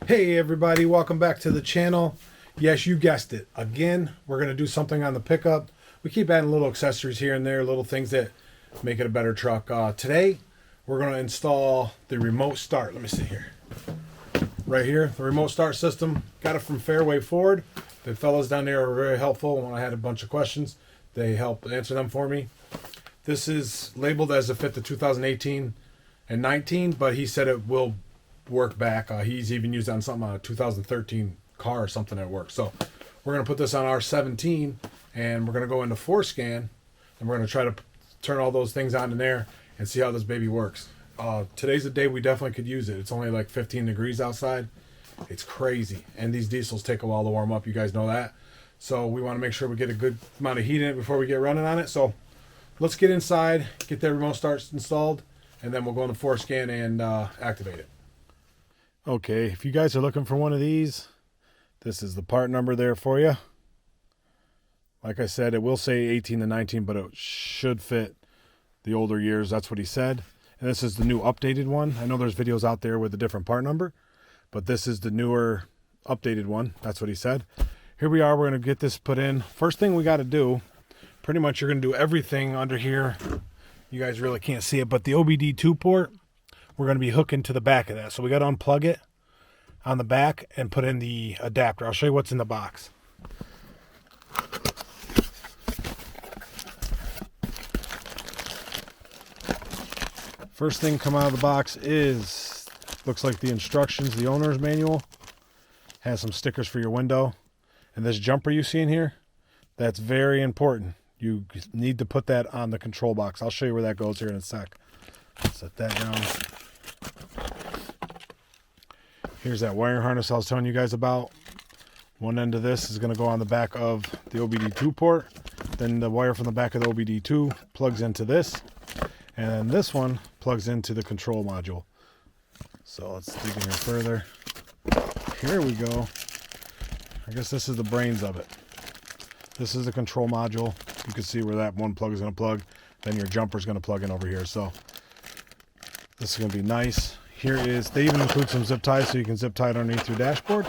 Hey everybody, welcome back to the channel. Yes, you guessed it. Again, we're going to do something on the pickup. We keep adding little accessories here and there, little things that make it a better truck. Today, we're going to install the remote start. Let me see here. Right here, the remote start system. Got it from Fairway Ford. The fellas down there were very helpful when I had a bunch of questions. They helped answer them for me. This is labeled as a fit to 2018 and 19, but he said it will work back. He's even used on something on a 2013 car or something at work. So we're going to put this on our 17 and we're going to go into Forescan and we're going to try to turn all those things on in there and see how this baby works. Today's the day we definitely could use it. It's only like 15 degrees outside. It's crazy. And these diesels take a while to warm up. You guys know that. So we want to make sure we get a good amount of heat in it before we get running on it. So let's get inside, get that remote start installed, and then we'll go into Forescan and activate it. Okay, if you guys are looking for one of these, this is the part number there for you. Like I said, it will say 18 to 19, but it should fit the older years. That's what he said. And this is the new updated one. I know there's videos out there with a different part number, but this is the newer updated one. That's what he said. Here we are. We're going to get this put in. First thing we got to do, pretty much you're going to do everything under here. You guys really can't see it, but the OBD2 port, we're going to be hooking to the back of that. So we got to unplug it on the back and put in the adapter. I'll show you what's in the box. First thing come out of the box is, looks like the instructions, the owner's manual. Has some stickers for your window. And this jumper you see in here, that's very important. You need to put that on the control box. I'll show you where that goes here in a sec. Set that down. Here's that wiring harness I was telling you guys about. One end of this is going to go on the back of the OBD2 port. Then the wire from the back of the OBD2 plugs into this. And then this one plugs into the control module. So let's dig in here further. Here we go. I guess this is the brains of it. This is the control module. You can see where that one plug is going to plug. Then your jumper is going to plug in over here. So this is going to be nice. Here is, they even include some zip ties so you can zip tie it underneath your dashboard.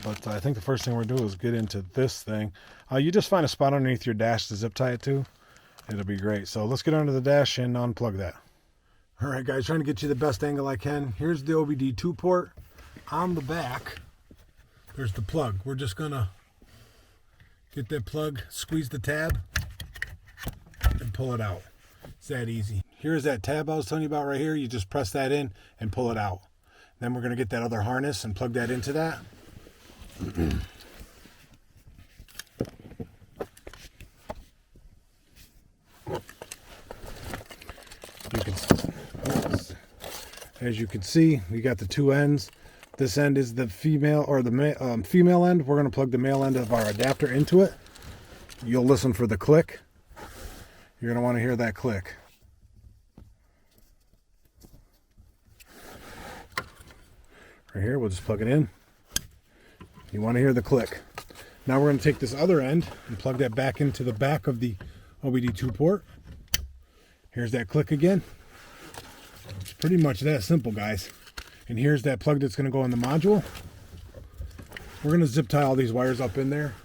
But I think the first thing we're going to do is get into this thing. You just find a spot underneath your dash to zip tie it to. It'll be great. So let's get under the dash and unplug that. All right, guys, trying to get you the best angle I can. Here's the OBD2 port. On the back, there's the plug. We're just going to get that plug, squeeze the tab, and pull it out. It's that easy. Here's that tab I was telling you about right here. You just press that in and pull it out. Then we're going to get that other harness and plug that into that. As you can see, we got the two ends. This end is the female or the female end. We're going to plug the male end of our adapter into it. You'll listen for the click. You're going to want to hear that click. Right here, we'll just plug it in. You want to hear the click. Now we're going to take this other end and plug that back into the back of the OBD2 port. Here's that click again. It's pretty much that simple, guys. And here's that plug that's going to go in the module. We're going to zip tie all these wires up in there.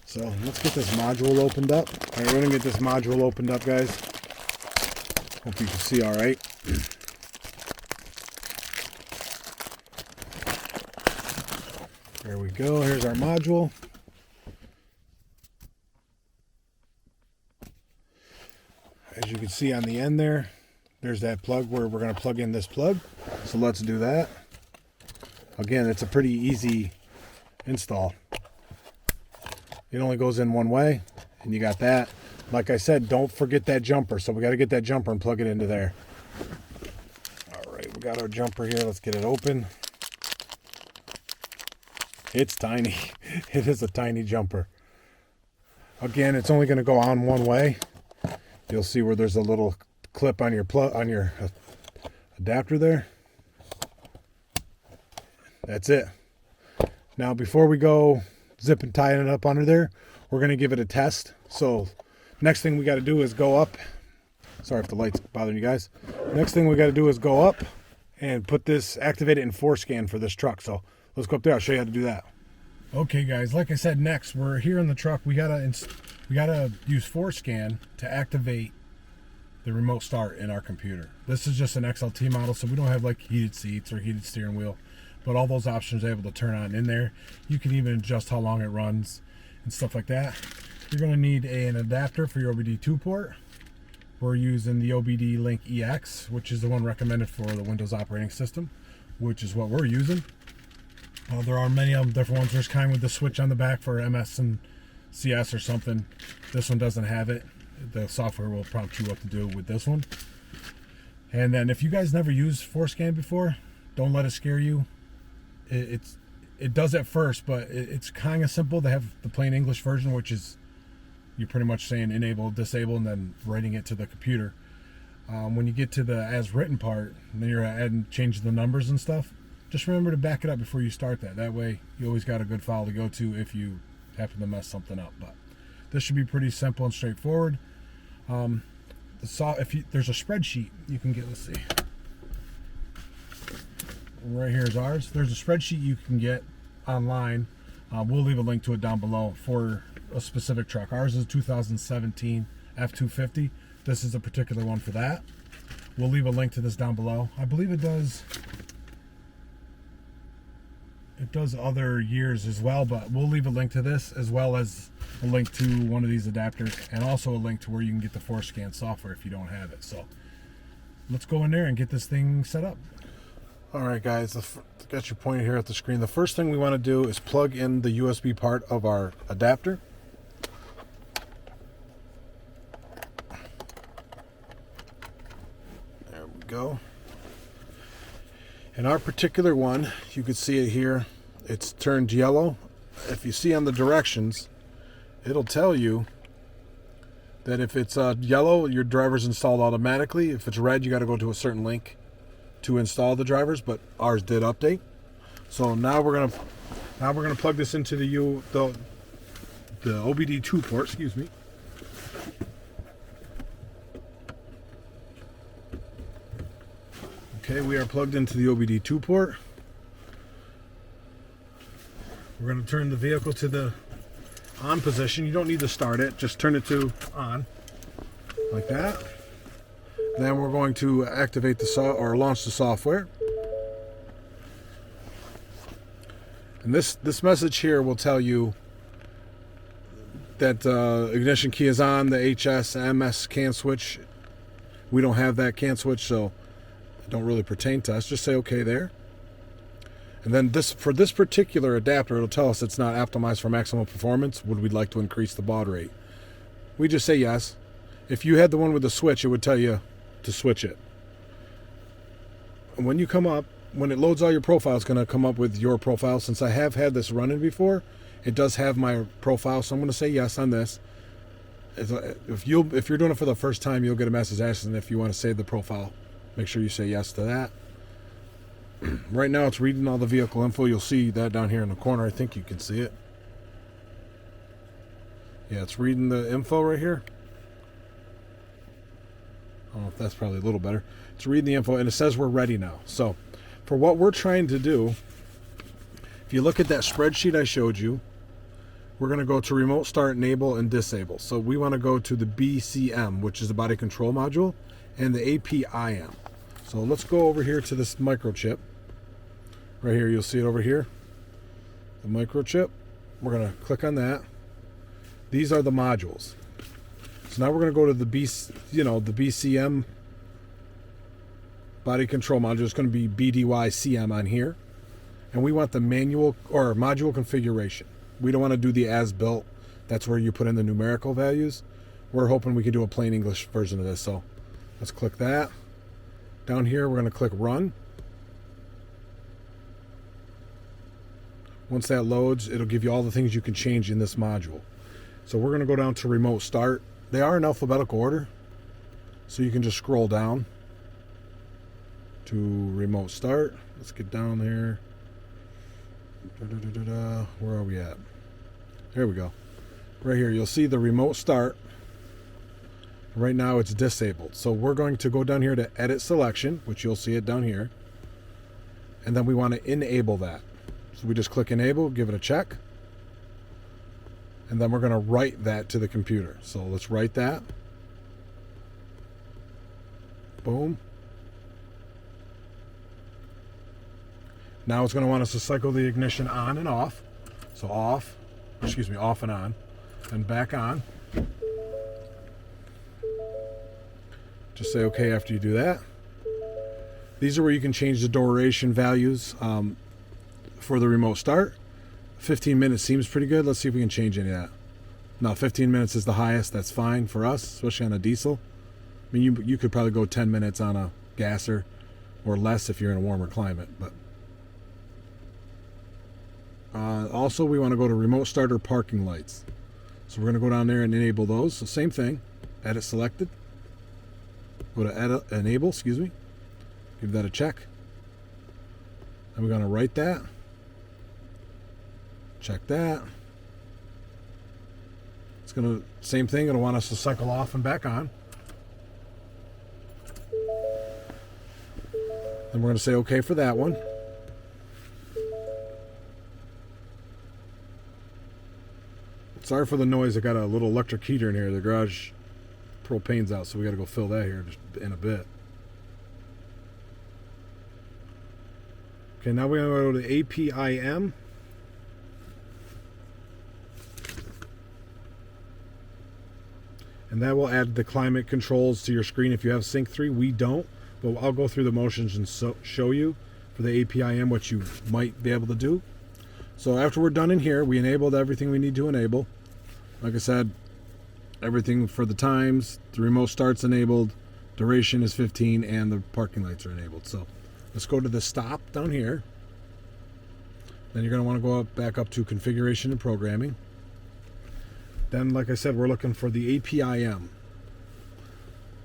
So let's get this module opened up. All right, we're going to get this module opened up, guys. Hope you can see all right. There we go. Here's our module. As you can see on the end there, there's that plug where we're going to plug in this plug. So let's do that. Again, it's a pretty easy install. It only goes in one way, and you got that. Like I said, don't forget that jumper. So we got to get that jumper and plug it into there. All right, we got our jumper here. Let's get it open. It's tiny. It is a tiny jumper. Again, it's only going to go on one way. You'll see where there's a little clip on your plug on your adapter there. That's it. Now before we go zip and tying it up under there, we're going to give it a test. So next thing we got to do is go up. Sorry if the light's bothering you guys. Next thing we got to do is go up and activate it in ForeScan for this truck. So let's go up there. I'll show you how to do that. Okay, guys, like I said, next we're here in the truck. We gotta use ForeScan to activate the remote start in our computer. This is just an XLT model, so we don't have like heated seats or heated steering wheel, but all those options are able to turn on in there. You can even adjust how long it runs and stuff like that. You're going to need an adapter for your OBD2 port. We're using the OBD Link EX, which is the one recommended for the Windows operating system, which is what we're using. There are many of them, different ones. There's kind with the switch on the back for MS and CS or something. This one doesn't have it. The software will prompt you what to do with this one. And then if you guys never used ForeScan before, don't let it scare you. It does at first, but it's kind of simple. They have the plain English version, which is you're pretty much saying enable, disable, and then writing it to the computer. When you get to the as written part, and then you're adding, changing the numbers and stuff, just remember to back it up before you start that. That way you always got a good file to go to if you happen to mess something up. But this should be pretty simple and straightforward. There's a spreadsheet you can get. Let's see. Right here is ours. There's a spreadsheet you can get online. We'll leave a link to it down below for a specific truck. Ours is 2017 F250. This is a particular one for that. We'll leave a link to this down below. I believe it does other years as well, but we'll leave a link to this as well as a link to one of these adapters, and also a link to where you can get the ForeScan software if you don't have it. So let's go in there and get this thing set up. All right, guys, got your pointer here at the screen. The first thing we want to do is plug in the USB part of our adapter. There we go. In our particular one, you can see it here. It's turned yellow. If you see on the directions, it'll tell you that if it's yellow, your driver's installed automatically. If it's red, you got to go to a certain link to install the drivers, but ours did update. So now we're gonna plug this into the OBD2 port. Excuse me. Okay, we are plugged into the OBD2 port. We're going to turn the vehicle to the on position. You don't need to start it, just turn it to on, like that. Then we're going to activate launch the software. And this message here will tell you that ignition key is on, the HS, MS can switch. We don't have that can switch, so it don't really pertain to us. Just say okay there. And then for this particular adapter, it'll tell us it's not optimized for maximum performance. Would we like to increase the baud rate? We just say yes. If you had the one with the switch, it would tell you to switch it. And when you come up, when it loads all your profiles, it's going to come up with your profile. Since I have had this running before, it does have my profile, so I'm going to say yes on this. If you're doing it for the first time, you'll get a message asking if you want to save the profile. Make sure you say yes to that. Right now it's reading all the vehicle info. You'll see that down here in the corner. I think you can see it. Yeah, it's reading the info right here. I don't know if that's probably a little better. It's reading the info, and it says we're ready now. So for what we're trying to do, if you look at that spreadsheet I showed you, we're going to go to remote start, enable, and disable. So we want to go to the BCM, which is the body control module, and the APIM. So let's go over here to this microchip. Right here, you'll see it over here. The microchip. We're going to click on that. These are the modules. So now we're going to go to the BCM body control module. It's going to be BDYCM on here. And we want the manual or module configuration. We don't want to do the as built. That's where you put in the numerical values. We're hoping we can do a plain English version of this. So let's click that. Down here, we're going to click run. Once that loads, it'll give you all the things you can change in this module. So we're going to go down to remote start. They are in alphabetical order, so you can just scroll down to remote start. Let's get down there. Where are we at? There we go. Right here, you'll see the remote start. Right now it's disabled. So we're going to go down here to edit selection, which you'll see it down here. and then we want to enable that. So we just click enable, give it a check, and then we're going to write that to the computer. So let's write that. Boom. Now it's going to want us to cycle the ignition on and off. So off and on, and back on. Just say okay after you do that. These are where you can change the duration values for the remote start. 15 minutes seems pretty good. Let's see if we can change any of that. No, 15 minutes is the highest. That's fine for us, especially on a diesel. I mean, you could probably go 10 minutes on a gasser or less if you're in a warmer climate. But also, we want to go to remote starter parking lights. So we're going to go down there and enable those. So same thing, edit selected. Go to edit, enable, give that a check. And we're going to write that. Check that. It's going to, same thing, it'll want us to cycle off and back on. Then we're going to say okay for that one. Sorry for the noise. I got a little electric heater in here. The garage propane's out, so we got to go fill that here just in a bit. Okay, now we're going to go to APIM. And that will add the climate controls to your screen if you have Sync 3. We don't, but I'll go through the motions and show you for the APIM what you might be able to do. So after we're done in here, we enabled everything we need to enable. Like I said, everything for the times, the remote start's enabled, duration is 15, and the parking lights are enabled. So let's go to the stop down here. Then you're going to want to go back up to configuration and programming. Then, like I said, we're looking for the APIM.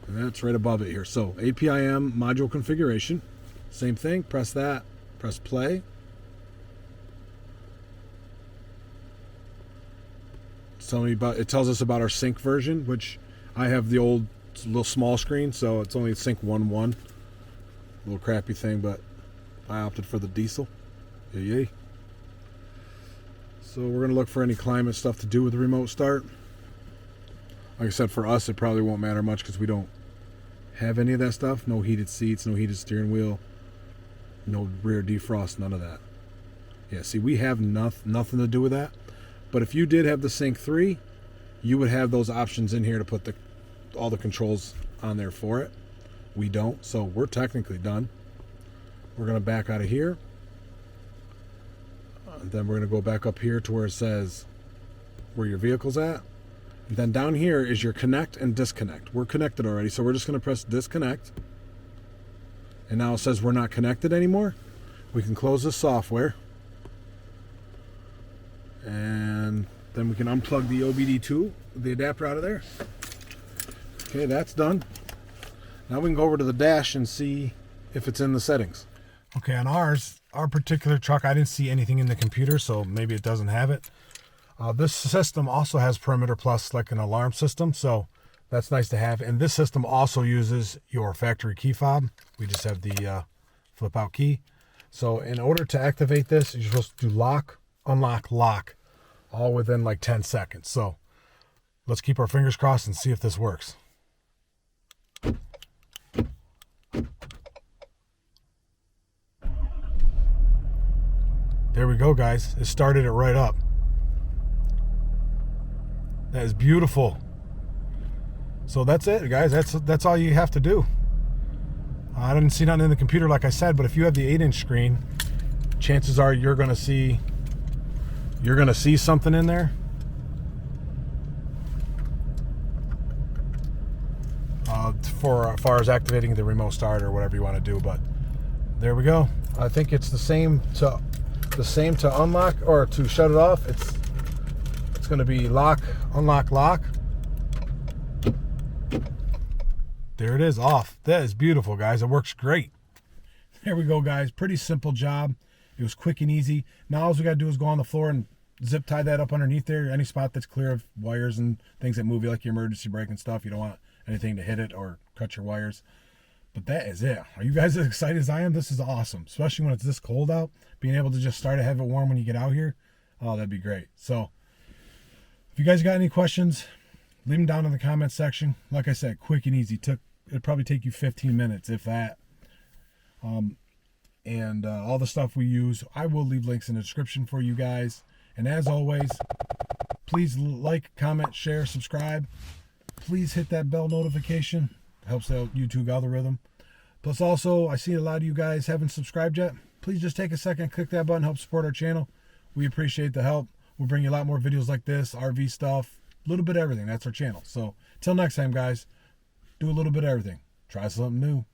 And that's right above it here. So APIM module configuration. Same thing, press that, press play. It tells us about our sync version, which I have the old little small screen, so it's only sync 1.1. Little crappy thing, but I opted for the diesel. Yay. So we're going to look for any climate stuff to do with the remote start. Like I said, for us, it probably won't matter much because we don't have any of that stuff. No heated seats, no heated steering wheel, no rear defrost, none of that. Yeah, see, we have nothing to do with that. But if you did have the Sync 3, you would have those options in here to put all the controls on there for it. We don't, so we're technically done. We're going to back out of here. And then we're going to go back up here to where it says where your vehicle's at. And then down here is your connect and disconnect. We're connected already, so we're just going to press disconnect. And now it says we're not connected anymore. We can close this software. And then we can unplug the OBD2, the adapter out of there. Okay, that's done. Now we can go over to the dash and see if it's in the settings. Okay, on our particular truck, I didn't see anything in the computer, so maybe it doesn't have it. This system also has Perimeter Plus, like an alarm system, so that's nice to have. And this system also uses your factory key fob. We just have the flip out key. So in order to activate this, you're supposed to do lock, unlock, lock, all within like 10 seconds. So let's keep our fingers crossed and see if this works. There we go, guys. It started it right up. That is beautiful. So that's it, guys. That's all you have to do. I didn't see nothing in the computer, like I said, but if you have the 8-inch screen, chances are you're gonna see something in there. For as far as activating the remote start or whatever you want to do, but there we go. I think it's the same to unlock or to shut it off. It's going to be lock, unlock, lock. There it is, off. That is beautiful, guys. It works great. There we go, guys. Pretty simple job. It was quick and easy. Now all we got to do is go on the floor and zip tie that up underneath there. Any spot that's clear of wires and things that move, like your emergency brake and stuff. You don't want anything to hit it or cut your wires. But that is it. Are you guys as excited as I am? This is awesome, especially when it's this cold out. Being able to just start to have it warm when you get out here, oh, that'd be great. So if you guys got any questions, leave them down in the comments section. Like I said, quick and easy. It'd probably take you 15 minutes, if that. And all the stuff we use, I will leave links in the description for you guys. And as always, please like, comment, share, subscribe. Please hit that bell notification. It helps out YouTube algorithm. Plus also, I see a lot of you guys haven't subscribed yet. Please just take a second, click that button, help support our channel. We appreciate the help. We'll bring you a lot more videos like this, RV stuff, a little bit of everything. That's our channel. So till next time, guys, do a little bit of everything. Try something new.